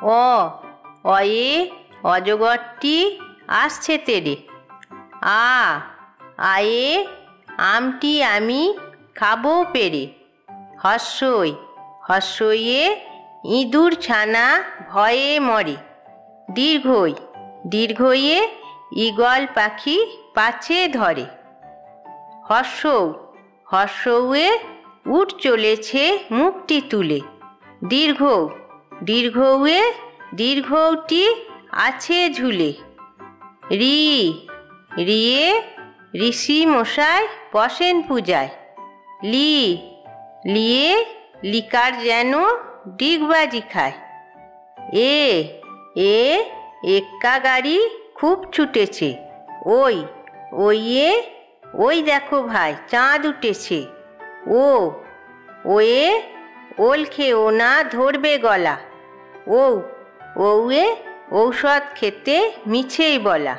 অ অয়ে অজগরটি আসছে তেরে। আ আয়ে আমটি আমি খাবো পেরে। হস্যই হস্যইয়ে ইঁদুর ছানা ভয়ে মরে। দীর্ঘই দীর্ঘইয়ে ঈগল পাখি পাছে ধরে। হর্ষৌ হর্ষৌয়ে উট চলেছে মুখটি তুলে। দীর্ঘ দীর্ঘৌয়ে দীর্ঘটি আছে ঝুলে। রি রিয়ে ঋষি মশাই বসেন পূজায়। লি লিয়ে লিকার যেন ডিগবাজি খায়। এ এ এক্কা গাড়ি খুব ছুটেছে। ওই ওইয়ে ওই দেখো ভাই চাঁদ উঠেছে। ও ওয়ে ওল খেও না ধরবে গলা। ও ওয়ে ঔষধ খেতে মিছেই বলা।